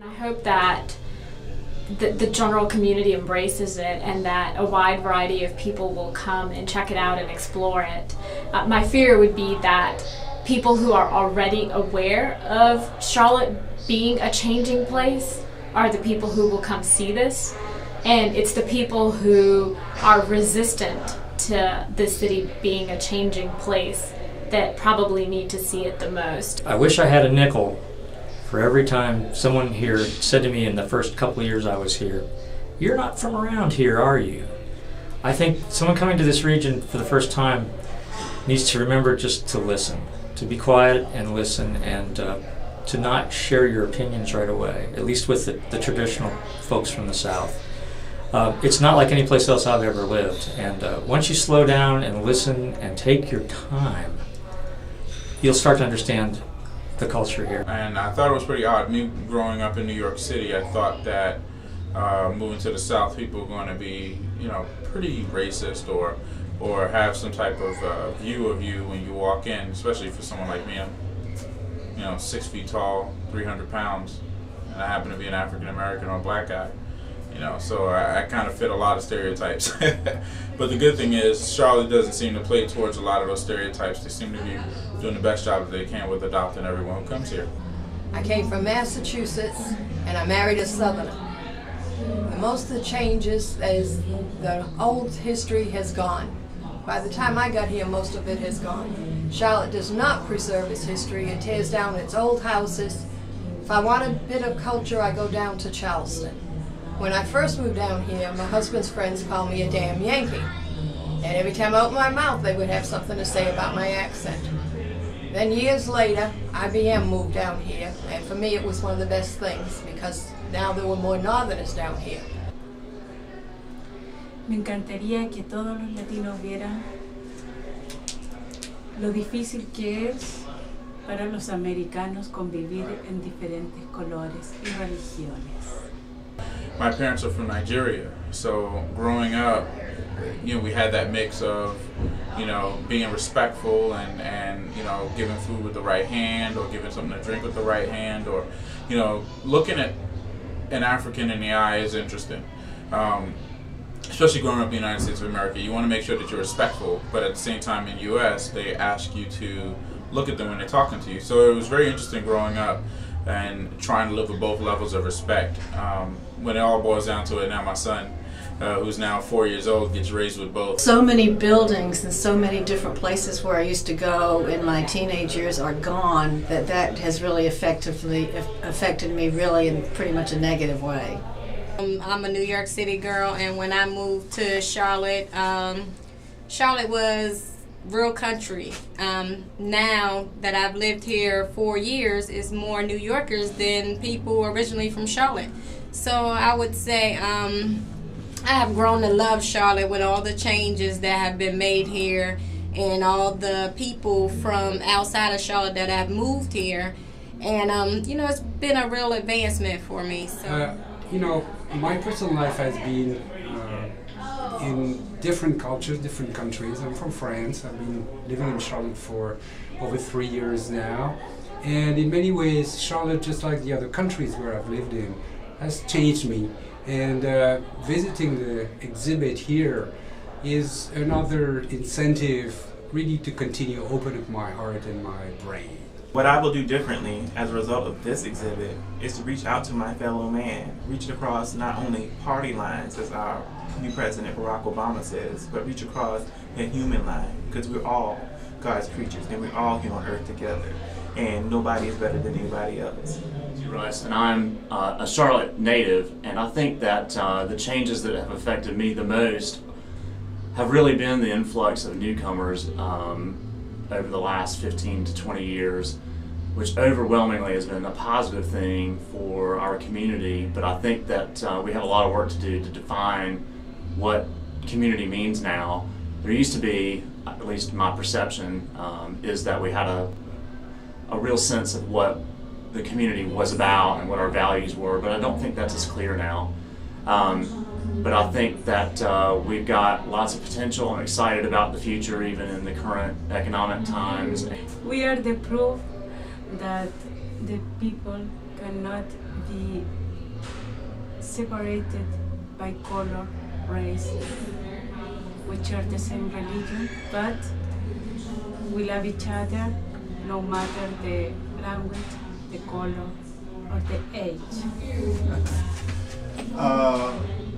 I hope that the general community embraces it and that a wide variety of people will come and check it out and explore it. My fear would be that people who are already aware of Charlotte being a changing place are the people who will come see this, and it's the people who are resistant to the city being a changing place that probably need to see it the most. I wish I had a nickel for every time someone here said to me in the first couple of years I was here, "You're not from around here, are you?" I think someone coming to this region for the first time needs to remember just to listen, to be quiet and listen, and to not share your opinions right away, at least with the traditional folks from the South. It's not like any place else I've ever lived, and once you slow down and listen and take your time, you'll start to understand the culture here. And I thought it was pretty odd. Me growing up in New York City, I thought that moving to the South, people were going to be, pretty racist or have some type of view of you when you walk in, especially for someone like me. I'm 6 feet tall, 300 pounds, and I happen to be an African American or a black guy. So I kind of fit a lot of stereotypes. But the good thing is, Charlotte doesn't seem to play towards a lot of those stereotypes. They seem to be doing the best job that they can with adopting everyone who comes here. I came from Massachusetts, and I married a Southerner. And most of the changes is the old history has gone. By the time I got here, most of it has gone. Charlotte does not preserve its history. It tears down its old houses. If I want a bit of culture, I go down to Charleston. When I first moved down here, my husband's friends called me a damn Yankee. And every time I opened my mouth, they would have something to say about my accent. Then years later, IBM moved down here, and for me it was one of the best things, because now there were more Northerners down here. Me encantaría que todos los latinos vieran lo difícil que es para los americanos convivir en diferentes colores y religiones. My parents are from Nigeria, so growing up, we had that mix of, being respectful and giving food with the right hand, or giving something to drink with the right hand, or, looking at an African in the eye is interesting. Especially growing up in the United States of America, you want to make sure that you're respectful, but at the same time in the U.S., they ask you to look at them when they're talking to you. So it was very interesting growing up and trying to live with both levels of respect. When it all boils down to it, now my son, who's now 4 years old, gets raised with both. So many buildings and so many different places where I used to go in my teenage years are gone, that has really affected me really in pretty much a negative way. I'm a New York City girl, and when I moved to Charlotte, Charlotte was real country. Now that I've lived here 4 years, it's more New Yorkers than people originally from Charlotte. So I would say I have grown to love Charlotte with all the changes that have been made here and all the people from outside of Charlotte that have moved here. And, it's been a real advancement for me. So. My personal life has been in different cultures, different countries. I'm from France. I've been living in Charlotte for over 3 years now. And in many ways, Charlotte, just like the other countries where I've lived in, has changed me. And visiting the exhibit here is another incentive really to continue open up my heart and my brain. What I will do differently as a result of this exhibit is to reach out to my fellow man, reach across not only party lines, as our new president Barack Obama says, but reach across a human line, because we're all God's creatures and we're all here on earth together, and nobody is better than anybody else. Russ, and I'm a Charlotte native, and I think that the changes that have affected me the most have really been the influx of newcomers over the last 15 to 20 years, which overwhelmingly has been a positive thing for our community. But I think that we have a lot of work to do to define what community means now. There used to be, at least my perception, is that we had a real sense of what the community was about and what our values were, but I don't think that's as clear now. But I think that we've got lots of potential and excited about the future, even in the current economic times. We are the proof that the people cannot be separated by color, race, we share the same religion, but we love each other no matter the language, the color, or the age.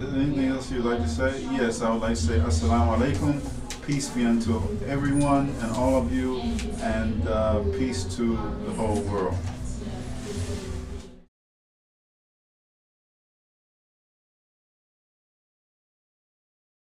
Anything else you'd like to say? Yes, I would like to say Assalamu alaikum. Peace be unto everyone and all of you, and peace to the whole world.